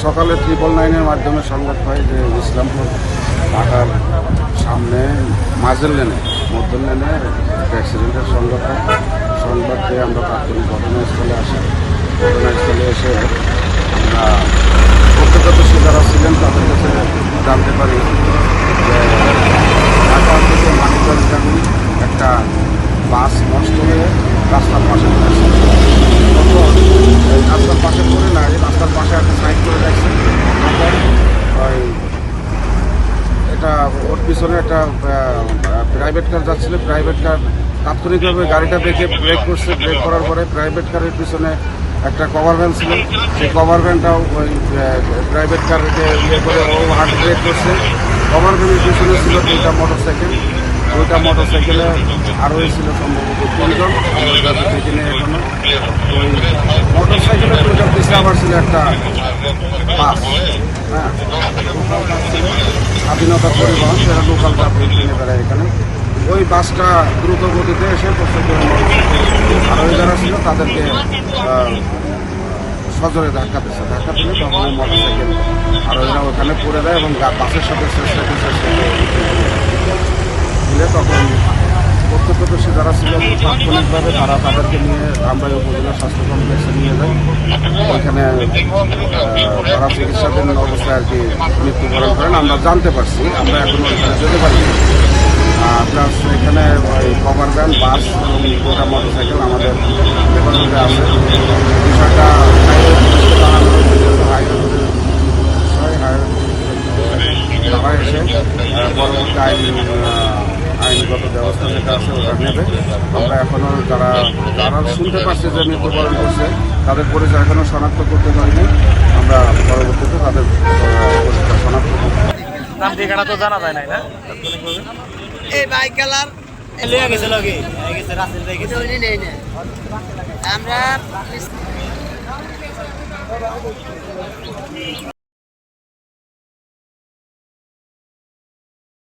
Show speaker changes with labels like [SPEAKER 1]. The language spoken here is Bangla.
[SPEAKER 1] সকালে 999-এর মাধ্যমে সংবাদ পাই যে ইসলামপুর ঢাকার সামনে মাঝের লেনে মধ্যম লেনে একটা অ্যাক্সিডেন্টের সংবাদ পেয়ে আমরা তাৎক্ষণিক ঘটনাস্থলে আসি। ঘটনাস্থলে এসে আমরা প্রত্যক্ষদর্শী যারা ছিলেন তাদের কাছে জানতে পারি যে ঢাকা থেকে মানিকগঞ্জ একটা বাস নষ্ট হয়ে রাস্তার পাশে পড়েছে। তখন রাস্তার পাশে পড়ে না, রাস্তার পাশে একটা সাইড করে রাখছে। ওই এটা ওর পিছনে একটা প্রাইভেট কার যাচ্ছিল, প্রাইভেট কার তাৎক্ষণিকভাবে গাড়িটা ব্রেক করছে। ব্রেক করার পরে প্রাইভেট কারের পিছনে একটা কভার ভ্যান ছিল, সেই কভার ভ্যানটাও ওই প্রাইভেট কারকে ইয়ে করে ও হার্ড ব্রেক করছে। কভার ভ্যানের পিছনে ছিল 2টা মোটরসাইকেল। 2টা মোটরসাইকেলে আরও ছিল সম্ভবত 3 জন এখানে। এখনো ওই মোটরসাইকেলের 2টার পিছনে আবার ছিল একটা বাস। হ্যাঁ, স্বাধীনতা পরিবহন, সেটা লোকাল ট্রাফিক কিনে বেড়ায় এখানে। ওই বাসটা দ্রুত গতিতে এসে আরোহী যারা ছিল তাদেরকে সজোরে ধাক্কা দিলে তখন ওই মোটরসাইকেল আরোহীরা ওখানে পড়ে দেয় এবং বাসের সাথে দিলে তখন প্রত্যক্ষদর্শী যারা ছিল তাৎক্ষণিকভাবে তাদেরকে নিয়ে আমরা উপজেলা স্বাস্থ্য কমপ্লেক্সে নিয়ে যাই। ওইখানে তারা চিকিৎসাধীন অবস্থায় আর কি মৃত্যুবরণ করেন আমরা জানতে পারছি। আমরা এখনো ওইখানে যেতে পারি। প্লাস এখানে ওই কভার ভ্যান, বাস এবং 2টা মোটরসাইকেল আমাদের হেফাজতে আছে। বিষয়টা তারা এসে পরবর্তী আইনগত ব্যবস্থা যেটা আছে ওটা নেবে। আমরা এখনও যারা শুনতে পাচ্ছি যে মৃত্যুবরণ করছে তাদের পরিচয় এখনও শনাক্ত করতে পারিনি। আমরা পরবর্তীতে তাদের পরিচয় শনাক্ত করব।
[SPEAKER 2] নাম ঠিকানা তো জানা যায় নাই না?
[SPEAKER 3] এই বাইক গেলার
[SPEAKER 2] লিয়ে গেছে লগে গেছে রাসেল ভাই গেছে
[SPEAKER 3] ওই নেই না আমরা